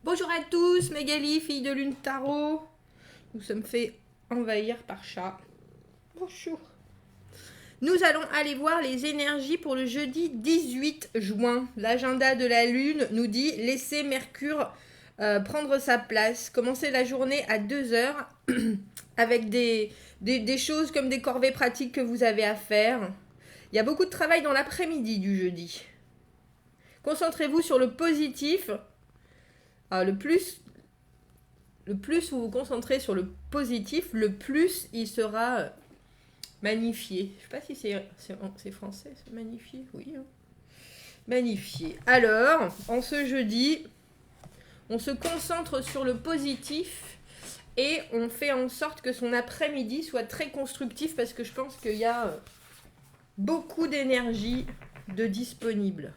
Bonjour à tous, Magali, fille de Lune Tarot. Nous sommes fait envahir par chat. Bonjour. Nous allons aller voir les énergies pour le jeudi 18 juin. L'agenda de la Lune nous dit laisser Mercure prendre sa place. Commencer la journée à 2 heures avec des choses comme des corvées pratiques que vous avez à faire. Il y a beaucoup de travail dans l'après-midi du jeudi. Concentrez-vous sur le positif. Le plus vous vous concentrez sur le positif, le plus il sera magnifié. Je ne sais pas si c'est français, c'est magnifié, oui. Hein. Magnifié. Alors, en ce jeudi, on se concentre sur le positif et on fait en sorte que son après-midi soit très constructif parce que je pense qu'il y a beaucoup d'énergie de disponible.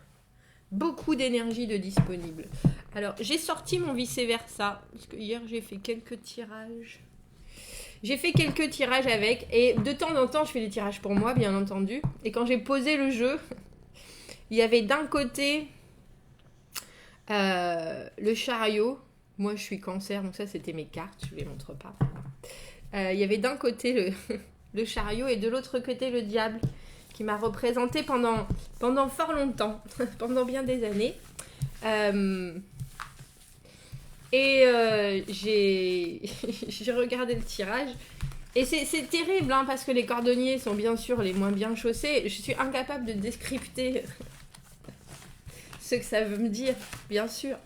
Beaucoup d'énergie de disponible. Alors, j'ai sorti mon vice-versa, parce que hier, j'ai fait quelques tirages. Avec, et de temps en temps, je fais des tirages pour moi, bien entendu. Et quand j'ai posé le jeu, il y avait d'un côté le chariot. Moi, je suis cancer, donc ça, c'était mes cartes, je ne les montre pas. Il y avait d'un côté le chariot et de l'autre côté le diable, qui m'a représenté pendant fort longtemps, pendant bien des années. J'ai regardé le tirage. Et c'est terrible, hein, parce que les cordonniers sont bien sûr les moins bien chaussés. Je suis incapable de décrypter ce que ça veut me dire, bien sûr.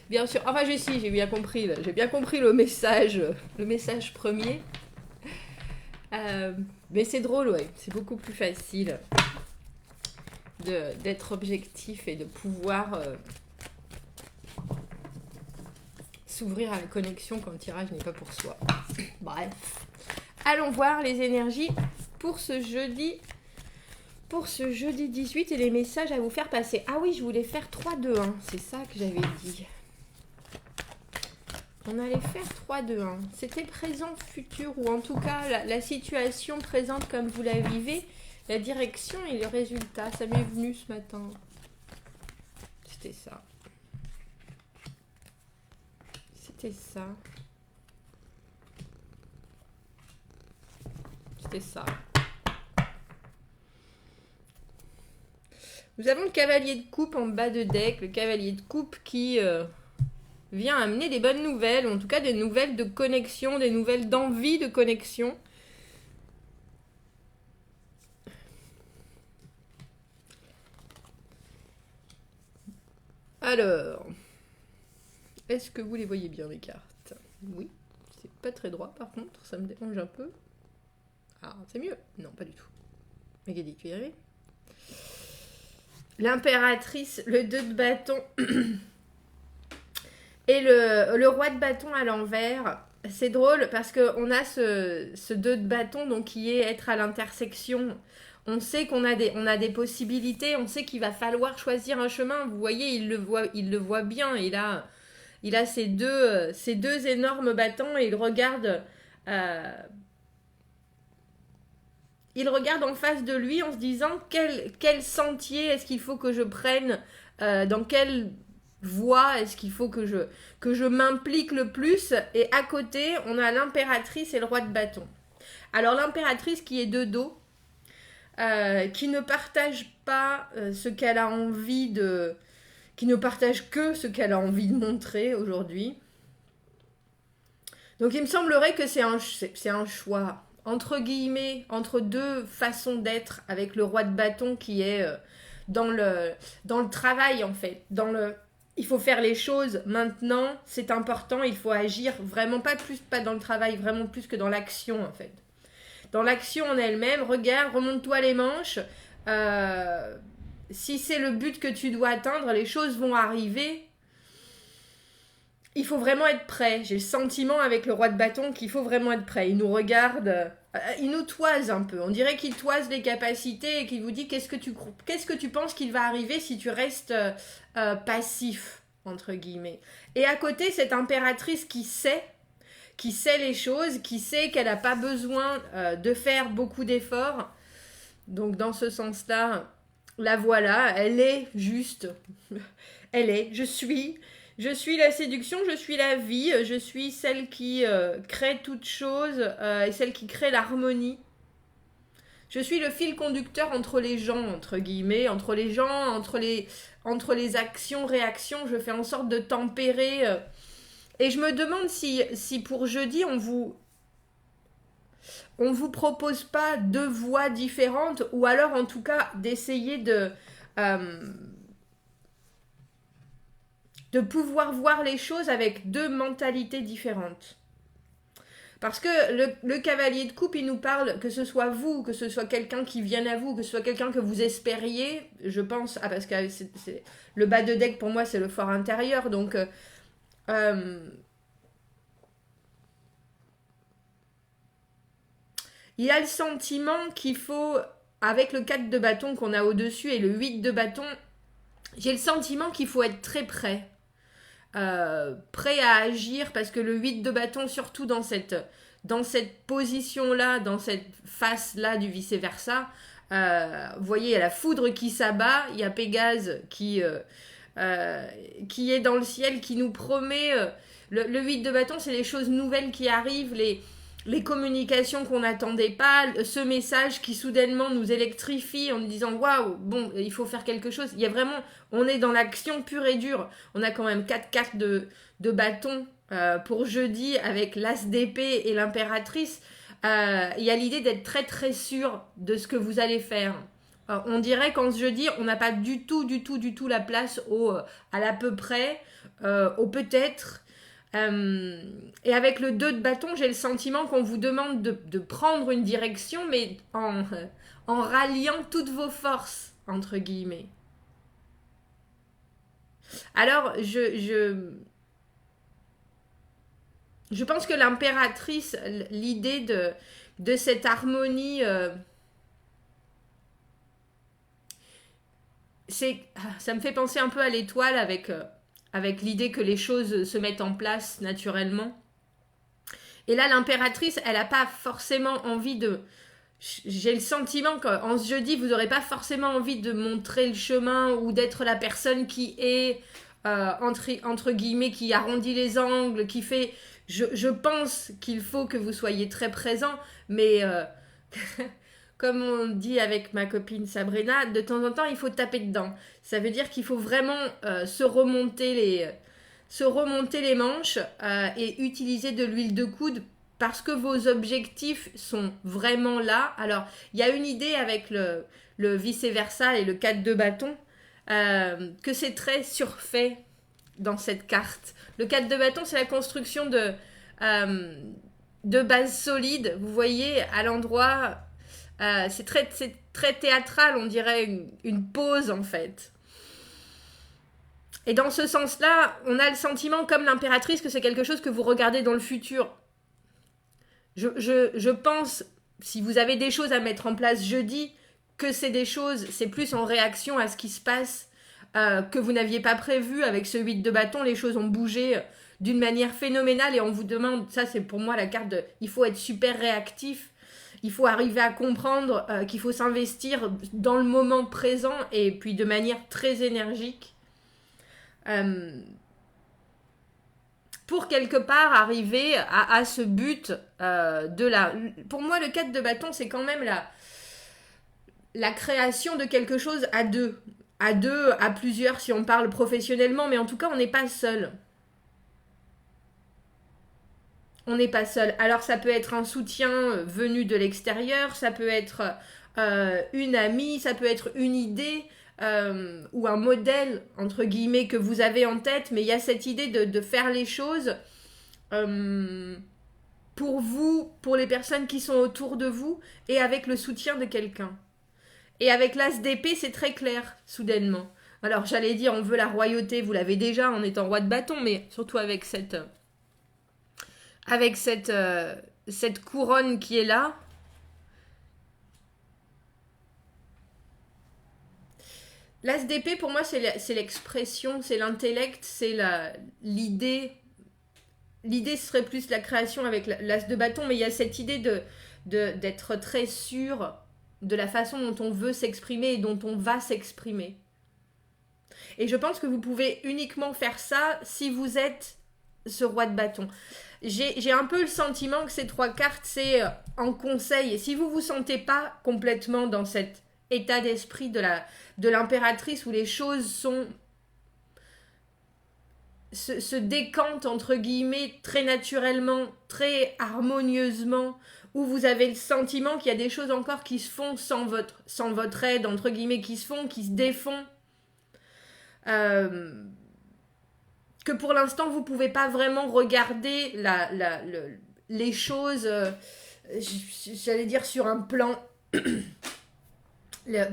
Bien sûr. Enfin, j'ai bien compris. Là. J'ai bien compris le message premier. Mais c'est drôle, ouais. C'est beaucoup plus facile d'être objectif et de pouvoir s'ouvrir à la connexion quand le tirage n'est pas pour soi. Bref. Allons voir les énergies pour ce jeudi 18 et les messages à vous faire passer. Ah oui, je voulais faire 3-2-1. C'est ça que j'avais dit. On allait faire 3-2-1. C'était présent, futur, ou en tout cas la situation présente comme vous la vivez, la direction et le résultat. Ça m'est venu ce matin. C'était ça. C'était ça. Nous avons le cavalier de coupe en bas de deck. Le cavalier de coupe qui vient amener des bonnes nouvelles, ou en tout cas des nouvelles de connexion, des nouvelles d'envie de connexion. Alors, est-ce que vous les voyez bien, les cartes? Oui, c'est pas très droit par contre, ça me dérange un peu. Ah, c'est mieux. Non, pas du tout. Magali, tu y arrives? L'impératrice, le 2 de bâton et le roi de bâton à l'envers. C'est drôle parce qu'on a ce 2 de bâton donc, qui est être à l'intersection. On sait qu'on a des possibilités, on sait qu'il va falloir choisir un chemin. Vous voyez, il le voit bien. Il a ces deux énormes bâtons et il regarde en face de lui en se disant quel sentier est-ce qu'il faut que je prenne, dans quelle voie est-ce qu'il faut que je m'implique le plus. Et à côté, on a l'impératrice et le roi de bâton. Alors l'impératrice qui est de dos, qui ne partage pas ce qu'elle a envie de... qui ne partage que ce qu'elle a envie de montrer aujourd'hui. Donc il me semblerait que c'est un choix, entre guillemets, entre deux façons d'être, avec le roi de bâton qui est dans le travail en fait, il faut faire les choses maintenant, c'est important, il faut agir vraiment pas dans le travail, vraiment plus que dans l'action en fait. Dans l'action en elle-même, regarde, remonte-toi les manches, si c'est le but que tu dois atteindre, les choses vont arriver. Il faut vraiment être prêt. J'ai le sentiment avec le roi de bâton qu'il faut vraiment être prêt. Il nous regarde, il nous toise un peu. On dirait qu'il toise les capacités et qu'il vous dit qu'est-ce que tu penses qu'il va arriver si tu restes passif, entre guillemets. Et à côté, cette impératrice qui sait les choses, qui sait qu'elle n'a pas besoin de faire beaucoup d'efforts. Donc dans ce sens-là, la voilà, elle est juste. Je suis Je suis la séduction, je suis la vie, je suis celle qui crée toute chose et celle qui crée l'harmonie. Je suis le fil conducteur entre les gens, entre guillemets, entre les gens, entre les actions, réactions. Je fais en sorte de tempérer. Et je me demande si pour jeudi, on vous propose pas deux voies différentes, ou alors en tout cas d'essayer de pouvoir voir les choses avec deux mentalités différentes. Parce que le cavalier de coupe, il nous parle, que ce soit vous, que ce soit quelqu'un qui vienne à vous, que ce soit quelqu'un que vous espériez, je pense, parce que le bas de deck pour moi c'est le fort intérieur, donc il a le sentiment qu'il faut, avec le 4 de bâton qu'on a au-dessus et le 8 de bâton, j'ai le sentiment qu'il faut être très prêt. Prêt à agir, parce que le 8 de bâton, surtout dans cette position-là, dans cette face-là du vice-versa, vous voyez, il y a la foudre qui s'abat, il y a Pégase qui est dans le ciel, qui nous promet... le 8 de bâton, c'est les choses nouvelles qui arrivent, les communications qu'on n'attendait pas, ce message qui soudainement nous électrifie en nous disant waouh, bon, il faut faire quelque chose. Il y a vraiment, on est dans l'action pure et dure. On a quand même 4 cartes de bâton pour jeudi avec l'as d'épée et l'impératrice. Il y a l'idée d'être très très sûr de ce que vous allez faire. On dirait qu'en ce jeudi, on n'a pas du tout la place à l'à peu près, au peut-être. Et avec le 2 de bâton, j'ai le sentiment qu'on vous demande de prendre une direction, mais en ralliant toutes vos forces, entre guillemets. Alors, je pense que l'impératrice, l'idée de cette harmonie, ça me fait penser un peu à l'étoile avec l'idée que les choses se mettent en place naturellement. Et là, l'impératrice, elle n'a pas forcément envie de... J'ai le sentiment qu'en ce jeudi, vous n'aurez pas forcément envie de montrer le chemin ou d'être la personne qui est, entre guillemets, qui arrondit les angles, qui fait... Je pense qu'il faut que vous soyez très présent, mais... Comme on dit avec ma copine Sabrina, de temps en temps, il faut taper dedans. Ça veut dire qu'il faut vraiment se remonter les manches et utiliser de l'huile de coude parce que vos objectifs sont vraiment là. Alors, il y a une idée avec le vice-versa et le 4 de bâton que c'est très surfait dans cette carte. Le 4 de bâton, c'est la construction de bases solides. Vous voyez, à l'endroit... c'est très théâtral, on dirait une pause en fait. Et dans ce sens-là, on a le sentiment, comme l'impératrice, que c'est quelque chose que vous regardez dans le futur. Je pense, si vous avez des choses à mettre en place jeudi, que c'est plus en réaction à ce qui se passe, que vous n'aviez pas prévu. Avec ce 8 de bâton, les choses ont bougé d'une manière phénoménale et on vous demande, ça c'est pour moi la carte de, il faut être super réactif. Il faut arriver à comprendre qu'il faut s'investir dans le moment présent et puis de manière très énergique pour quelque part arriver à ce but de la... Pour moi, le 4 de bâton, c'est quand même la création de quelque chose à deux. À deux, à plusieurs si on parle professionnellement, mais en tout cas, on n'est pas seul. On n'est pas seul. Alors ça peut être un soutien venu de l'extérieur, ça peut être une amie, ça peut être une idée ou un modèle, entre guillemets, que vous avez en tête, mais il y a cette idée de faire les choses pour vous, pour les personnes qui sont autour de vous et avec le soutien de quelqu'un. Et avec l'as d'épée, c'est très clair, soudainement. Alors j'allais dire, on veut la royauté, vous l'avez déjà en étant roi de bâton, mais surtout avec cette couronne qui est là. L'as d'épée, pour moi, c'est l'expression, c'est l'intellect, c'est l'idée. L'idée serait plus la création avec l'as de bâton, mais il y a cette idée d'être très sûr de la façon dont on veut s'exprimer et dont on va s'exprimer. Et je pense que vous pouvez uniquement faire ça si vous êtes ce roi de bâton. J'ai un peu le sentiment que ces 3 cartes, c'est en conseil. Et si vous vous sentez pas complètement dans cet état d'esprit de l'impératrice où les choses se décantent entre guillemets très naturellement, très harmonieusement, où vous avez le sentiment qu'il y a des choses encore qui se font sans votre aide, entre guillemets, qui se défont, que pour l'instant vous pouvez pas vraiment regarder les choses, j'allais dire sur un plan,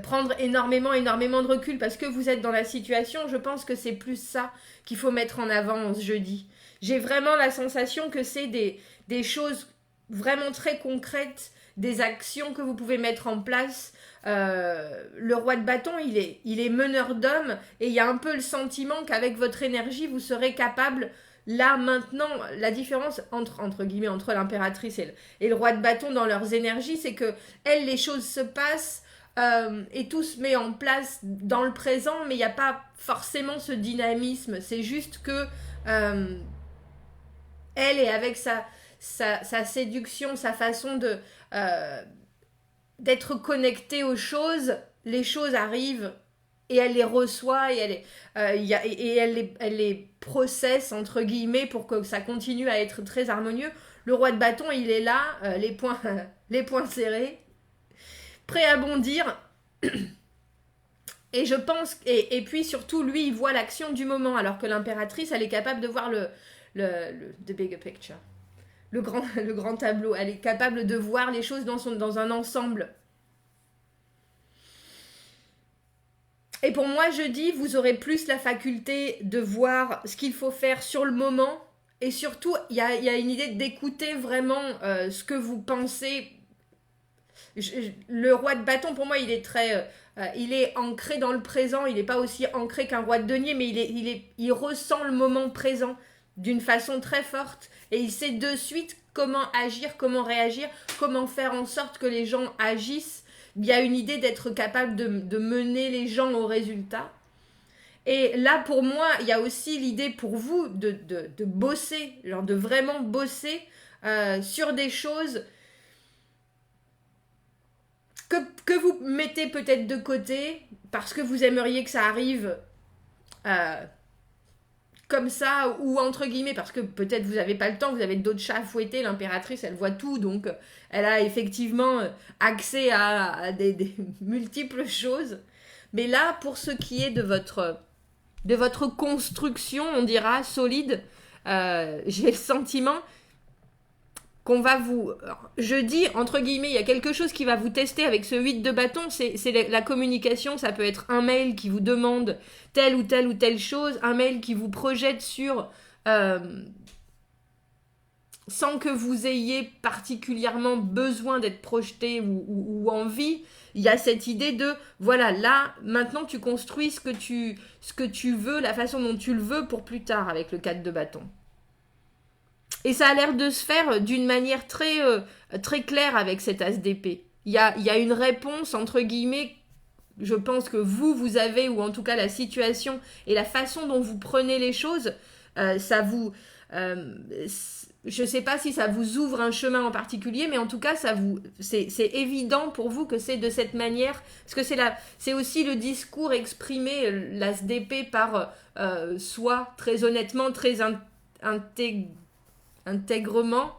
prendre énormément de recul parce que vous êtes dans la situation. Je pense que c'est plus ça qu'il faut mettre en avant ce jeudi. J'ai vraiment la sensation que c'est des choses vraiment très concrètes, des actions que vous pouvez mettre en place. Le roi de bâton, il est meneur d'hommes et il y a un peu le sentiment qu'avec votre énergie, vous serez capable, là, maintenant, la différence entre guillemets, entre l'impératrice et le roi de bâton dans leurs énergies, c'est que elles, les choses se passent et tout se met en place dans le présent, mais il n'y a pas forcément ce dynamisme. C'est juste que elle est avec sa séduction, sa façon d'être connectée aux choses, les choses arrivent et elle les reçoit et elle les processe entre guillemets pour que ça continue à être très harmonieux. Le roi de bâton, il est là, les poings serrés, prêt à bondir. Et je pense, et puis surtout lui il voit l'action du moment, alors que l'impératrice elle est capable de voir the bigger picture, le grand tableau. Elle est capable de voir les choses dans un ensemble. Et pour moi jeudi vous aurez plus la faculté de voir ce qu'il faut faire sur le moment, et surtout il y a une idée d'écouter vraiment ce que vous pensez. Le roi de bâton, pour moi, il est très... il est ancré dans le présent. Il n'est pas aussi ancré qu'un roi de denier, mais il ressent le moment présent d'une façon très forte. Et il sait de suite comment agir, comment réagir, comment faire en sorte que les gens agissent. Il y a une idée d'être capable de mener les gens au résultat. Et là, pour moi, il y a aussi l'idée pour vous de bosser, genre de vraiment bosser sur des choses que vous mettez peut-être de côté parce que vous aimeriez que ça arrive comme ça, ou entre guillemets parce que peut-être vous n'avez pas le temps, vous avez d'autres chats à fouetter. L'impératrice elle voit tout, donc elle a effectivement accès à des multiples choses. Mais là, pour ce qui est de votre construction, on dira solide, j'ai le sentiment qu'on va vous... Je dis, entre guillemets, il y a quelque chose qui va vous tester avec ce 8 de bâton, c'est la communication. Ça peut être un mail qui vous demande telle ou telle chose, un mail qui vous projette sur... sans que vous ayez particulièrement besoin d'être projeté ou envie. Il y a cette idée de, voilà, là, maintenant tu construis ce que tu veux, la façon dont tu le veux pour plus tard avec le 4 de bâton. Et ça a l'air de se faire d'une manière très, très claire avec cet as d'épée. Il y a une réponse, entre guillemets, je pense que vous avez, ou en tout cas la situation et la façon dont vous prenez les choses, ça vous... je ne sais pas si ça vous ouvre un chemin en particulier, mais en tout cas, c'est évident pour vous que c'est de cette manière, parce que c'est aussi le discours exprimé, l'as d'épée par soi, très honnêtement, très intègrement,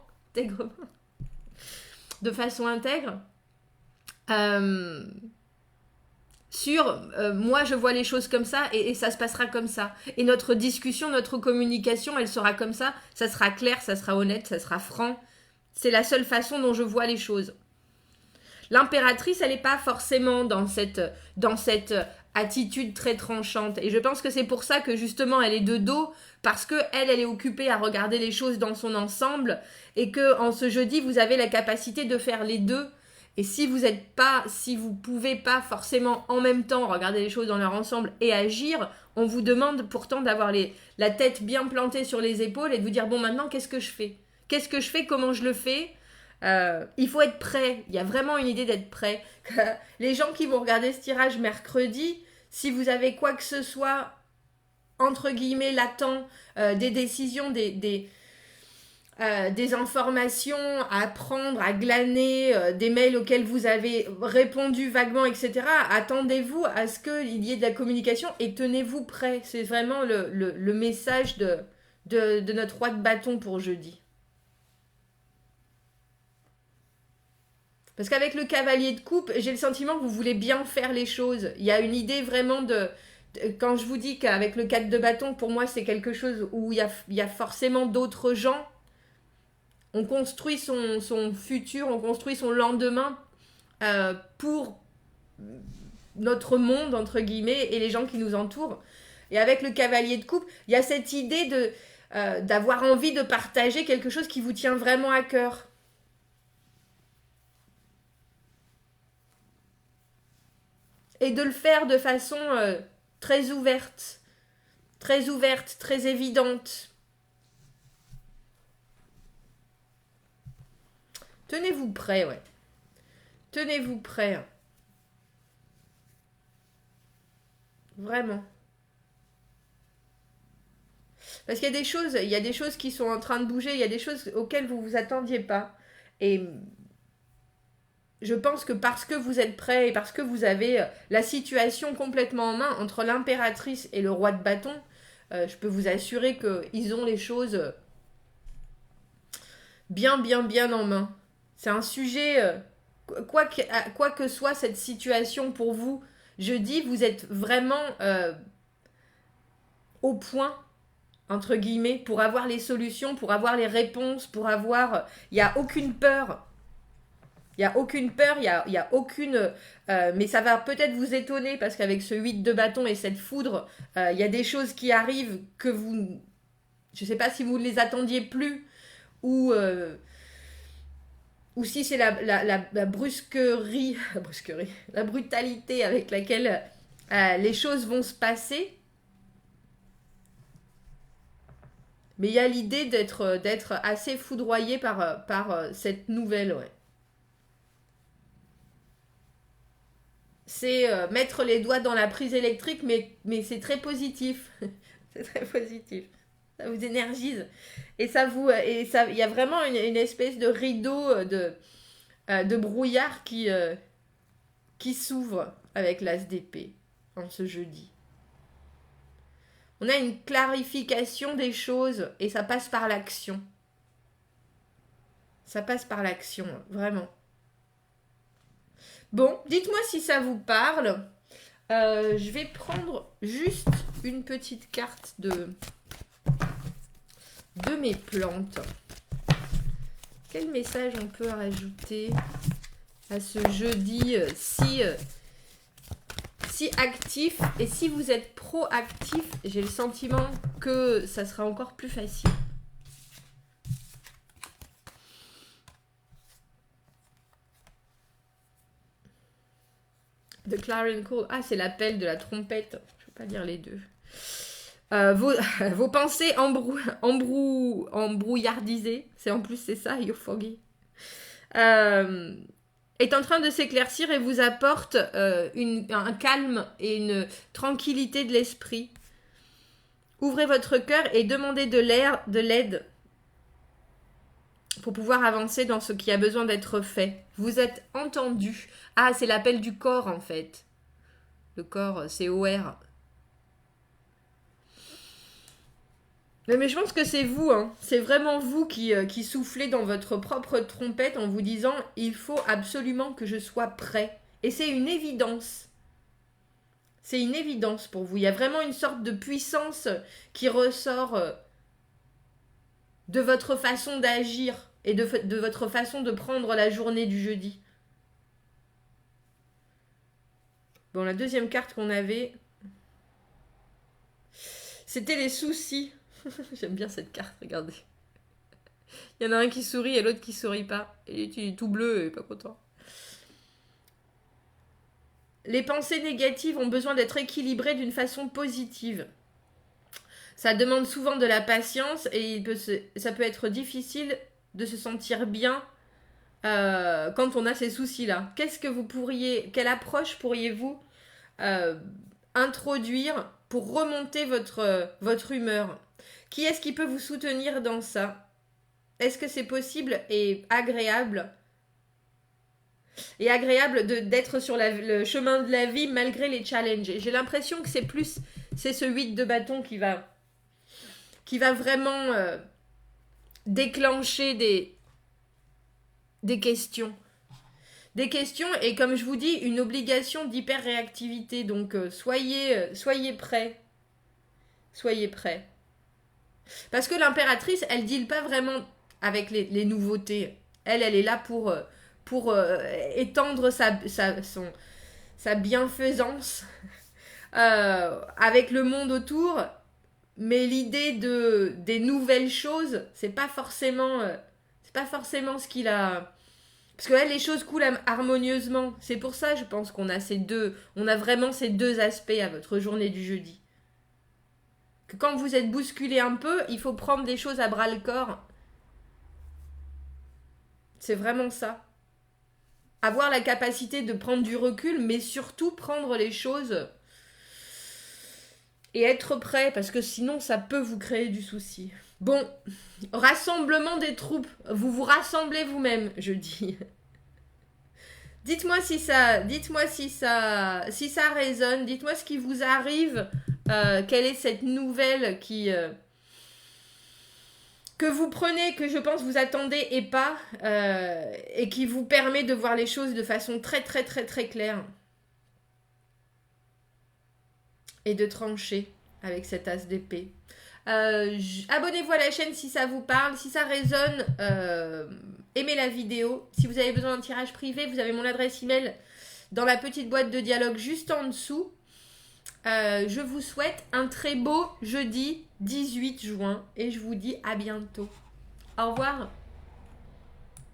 de façon intègre, sur moi je vois les choses comme ça et ça se passera comme ça, et notre discussion, notre communication, elle sera comme ça sera clair, ça sera honnête, ça sera franc. C'est la seule façon dont je vois les choses. L'impératrice, elle n'est pas forcément dans cette attitude très tranchante, et je pense que c'est pour ça que justement elle est de dos, parce que elle est occupée à regarder les choses dans son ensemble, et que en ce jeudi vous avez la capacité de faire les deux. Et si vous pouvez pas forcément en même temps regarder les choses dans leur ensemble et agir, on vous demande pourtant d'avoir la tête bien plantée sur les épaules et de vous dire, bon, maintenant qu'est-ce que je fais, comment je le fais. Il faut être prêt. Il y a vraiment une idée d'être prêt. Les gens qui vont regarder ce tirage mercredi, si vous avez quoi que ce soit entre guillemets, latent, des décisions, des informations à prendre, à glaner, des mails auxquels vous avez répondu vaguement, etc. Attendez-vous à ce qu'il y ait de la communication et tenez-vous prêt. C'est vraiment le message de notre roi de bâton pour jeudi. Parce qu'avec le cavalier de coupe, j'ai le sentiment que vous voulez bien faire les choses. Il y a une idée vraiment quand je vous dis qu'avec le 4 de bâton, pour moi, c'est quelque chose où il y a forcément d'autres gens. On construit son futur, on construit son lendemain pour notre monde, entre guillemets, et les gens qui nous entourent. Et avec le cavalier de coupe, il y a cette idée d'avoir envie de partager quelque chose qui vous tient vraiment à cœur. Et de le faire de façon très ouverte, très évidente. Tenez-vous prêt, ouais. Tenez-vous prêt. Vraiment. Parce qu'il y a des choses qui sont en train de bouger, il y a des choses auxquelles vous vous attendiez pas. Et je pense que parce que vous êtes prêt et parce que vous avez la situation complètement en main entre l'impératrice et le roi de bâton, je peux vous assurer qu'ils ont les choses bien en main. C'est un sujet, quoi que soit cette situation pour vous, jeudi, vous êtes vraiment au point, entre guillemets, pour avoir les solutions, pour avoir les réponses, pour avoir... Il n'y a aucune peur. Il n'y a aucune peur, il y a aucune... mais ça va peut-être vous étonner, parce qu'avec ce 8 de bâton et cette foudre, il y a des choses qui arrivent que vous... Je ne sais pas si vous ne les attendiez plus, ou si c'est la brusquerie, la brutalité avec laquelle les choses vont se passer. Mais il y a l'idée d'être assez foudroyé par cette nouvelle, ouais. C'est mettre les doigts dans la prise électrique, mais c'est très positif. C'est très positif. Ça vous énergise. Et il y a vraiment une espèce de rideau de brouillard qui s'ouvre avec l'as d'épée en ce jeudi. On a une clarification des choses et ça passe par l'action. Ça passe par l'action, vraiment. Bon, dites-moi si ça vous parle. Je vais prendre juste une petite carte de mes plantes. Quel message on peut rajouter à ce jeudi si actif? Et si vous êtes proactif, j'ai le sentiment que ça sera encore plus facile. The Clarion Call. Ah, c'est l'appel de la trompette. Je ne vais pas lire les deux. Vos pensées embrouillardisées. C'est ça, you're foggy. Est en train de s'éclaircir et vous apporte un calme et une tranquillité de l'esprit. Ouvrez votre cœur et demandez de l'aide pour pouvoir avancer dans ce qui a besoin d'être fait. Vous êtes entendu. Ah, c'est l'appel du corps en fait. Le corps, c'est OR. Mais je pense que c'est vous, hein. C'est vraiment vous qui soufflez dans votre propre trompette en vous disant « Il faut absolument que je sois prêt ». Et c'est une évidence. C'est une évidence pour vous. Il y a vraiment une sorte de puissance qui ressort de votre façon d'agir et de votre façon de prendre la journée du jeudi. Bon, la deuxième carte qu'on avait, c'était les soucis. J'aime bien cette carte, regardez. Il y en a un qui sourit et l'autre qui sourit pas. Et il est tout bleu et pas content. Les pensées négatives ont besoin d'être équilibrées d'une façon positive. Ça demande souvent de la patience et ça peut être difficile de se sentir bien quand on a ces soucis-là. Quelle approche pourriez-vous introduire pour remonter votre humeur. Qui est-ce qui peut vous soutenir dans ça? Est-ce que c'est possible et agréable? Et agréable d'être sur le chemin de la vie malgré les challenges. J'ai l'impression que c'est ce 8 de bâton qui va vraiment déclencher des questions. Des questions et comme je vous dis, une obligation d'hyper-réactivité. Donc soyez prêts. Soyez prêts. Parce que l'impératrice, elle deal pas vraiment avec les nouveautés. Elle est là pour étendre sa bienfaisance avec le monde autour. Mais l'idée des nouvelles choses, c'est pas forcément ce qu'il a. Parce que là, les choses coulent harmonieusement. C'est pour ça, je pense qu'on a vraiment ces deux aspects à votre journée du jeudi. Que quand vous êtes bousculé un peu, il faut prendre des choses à bras le corps. C'est vraiment ça. Avoir la capacité de prendre du recul, mais surtout prendre les choses et être prêt, parce que sinon ça peut vous créer du souci. Bon, rassemblement des troupes. Vous vous rassemblez vous-même, je dis. Dites-moi si ça résonne. Dites-moi ce qui vous arrive. Quelle est cette nouvelle que vous prenez, que je pense vous attendez et pas, et qui vous permet de voir les choses de façon très très très très claire. Et de trancher avec cet as d'épée. Abonnez-vous à la chaîne si ça vous parle, si ça résonne, aimez la vidéo. Si vous avez besoin d'un tirage privé, vous avez mon adresse email dans la petite boîte de dialogue juste en dessous. Je vous souhaite un très beau jeudi 18 juin et je vous dis à bientôt. Au revoir.